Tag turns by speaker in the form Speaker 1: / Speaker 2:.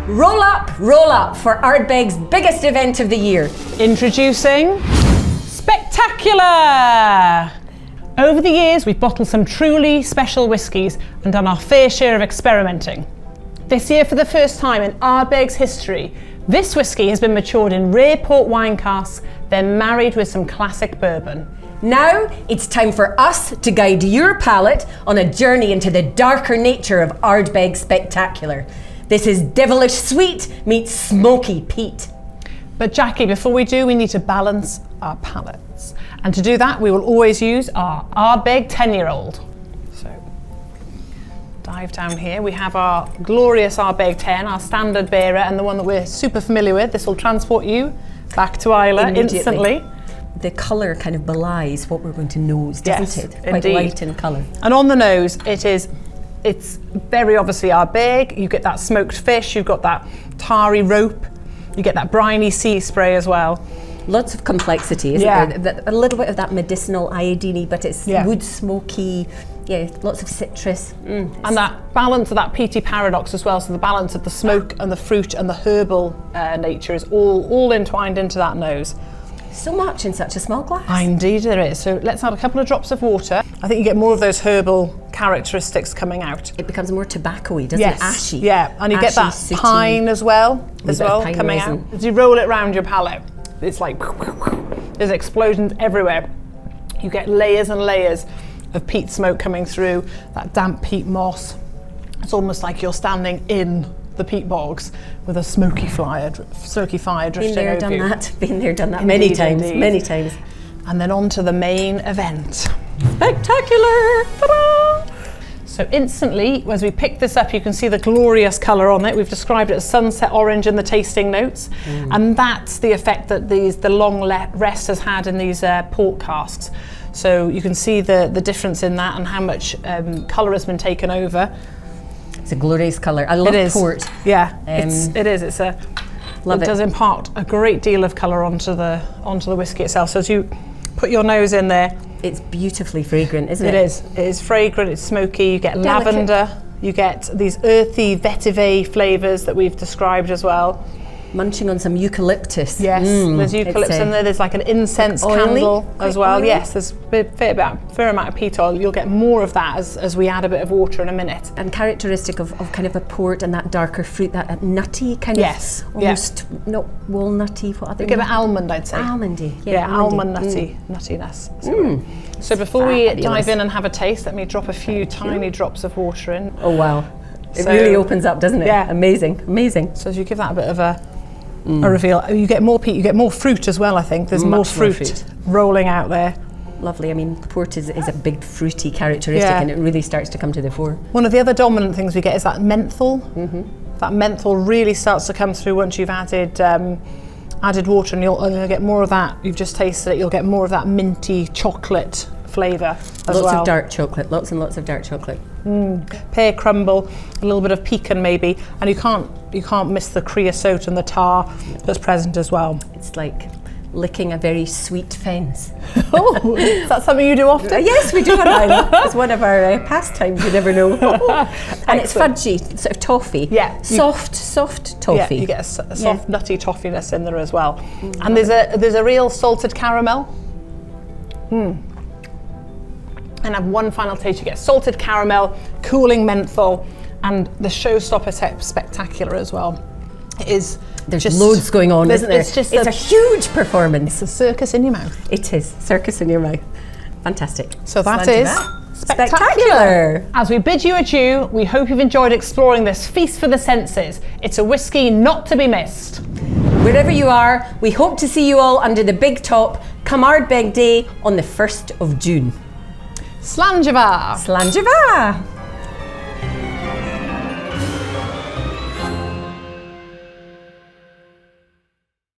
Speaker 1: Roll up for Ardbeg's biggest event of the year.
Speaker 2: Introducing Spectacular! Over the years, we've bottled some truly special whiskies and done our fair share of experimenting. This year, for the first time in Ardbeg's history, this whisky has been matured in rare port wine casks, then married with some classic bourbon.
Speaker 1: Now it's time for us to guide your palate on a journey into the darker nature of Ardbeg Spectacular. This is devilish sweet meets smoky peat.
Speaker 2: But Jackie, before we do, we need to balance our palates. And to do that, we will always use our Ardbeg 10-year-old. So, dive down here. We have our glorious Ardbeg 10, our standard bearer, and the one that we're super familiar with. This will transport you back to Islay instantly.
Speaker 1: The colour kind of belies what we're going to nose, doesn't it? Quite
Speaker 2: indeed.
Speaker 1: light in colour.
Speaker 2: And on the nose, it's very obviously Ardbeg. You get that smoked fish, you've got that tarry rope, you get that briny sea spray as well.
Speaker 1: Lots of complexity, isn't there? A little bit of that medicinal iodine-y, but it's wood smoky, lots of citrus.
Speaker 2: And that balance of that peaty paradox as well, so the balance of the smoke and the fruit and the herbal nature is all entwined into that nose.
Speaker 1: So much in such a small glass.
Speaker 2: Indeed there is. So let's add a couple of drops of water. I think you get more of those herbal characteristics coming out.
Speaker 1: It becomes more tobacco-y, doesn't it? Ashy.
Speaker 2: Yeah, and you get that
Speaker 1: sooty
Speaker 2: pine as well coming out. As you roll it around your palate, it's like there's explosions everywhere. You get layers and layers of peat smoke coming through, that damp peat moss. It's almost like you're standing in the peat bogs with a smoky fire drifting over you.
Speaker 1: Been there, done that.
Speaker 2: Indeed,
Speaker 1: many times.
Speaker 2: And then on to the main event.
Speaker 1: Spectacular! Ta-da!
Speaker 2: So instantly, as we pick this up, you can see the glorious colour on it. We've described it as sunset orange in the tasting notes. And that's the effect that the long rest has had in these port casks. So you can see the difference in that and how much colour has been taken over.
Speaker 1: It's a glorious colour. I love port.
Speaker 2: Yeah, it is. It does impart a great deal of colour onto the whiskey itself. So as you put your nose in there,
Speaker 1: it's beautifully fragrant, isn't it?
Speaker 2: It is. It is fragrant. It's smoky. You get lavender. You get these earthy vetiver flavours that we've described as well.
Speaker 1: Munching on some eucalyptus.
Speaker 2: Yes, there's eucalyptus in there. There's like an incense candle as well. Oily. Yes, there's a fair amount of peat oil. You'll get more of that as we add a bit of water in a minute.
Speaker 1: And characteristic of kind of a port and that darker fruit, that nutty kind of, almost not walnutty. What other?
Speaker 2: Give it almond, I'd say.
Speaker 1: Almondy.
Speaker 2: Almond nuttiness. So before we dive in and have a taste, let me drop a few tiny drops of water in.
Speaker 1: Oh wow. It really opens up, doesn't it?
Speaker 2: Yeah.
Speaker 1: Amazing.
Speaker 2: So as you give that a bit of a reveal, you get more peat, you get more fruit as well, I think. There's more fruit rolling out there.
Speaker 1: Lovely. I mean, port is a big fruity characteristic and it really starts to come to the fore.
Speaker 2: One of the other dominant things we get is that menthol. That menthol really starts to come through once you've added water, and you'll get more of that. You've just tasted it, you'll get more of that minty chocolate flavour as well.
Speaker 1: Lots of dark chocolate, lots and lots of dark chocolate.
Speaker 2: Pear crumble, a little bit of pecan maybe, and you can't miss the creosote and the tar that's present as well.
Speaker 1: It's like licking a very sweet fence.
Speaker 2: Oh, is that something you do often?
Speaker 1: Yes, we do on Ireland. It's one of our pastimes, you never know. And it's fudgy, sort of toffee.
Speaker 2: Yeah.
Speaker 1: Soft toffee.
Speaker 2: Yeah, you get a soft nutty toffiness in there as well. And there's a real salted caramel. And have one final taste. You get salted caramel, cooling menthol, and the showstopper Spectacular as well.
Speaker 1: There's loads going on, isn't there? It's a huge performance.
Speaker 2: It's a circus in your mouth.
Speaker 1: It is, circus in your mouth. Fantastic.
Speaker 2: So that is Spectacular. As we bid you adieu, we hope you've enjoyed exploring this feast for the senses. It's a whiskey not to be missed.
Speaker 1: Wherever you are, we hope to see you all under the big top come Ardbeg Day on the 1st of June.
Speaker 2: Slàinte mhath!
Speaker 1: Slàinte mhath!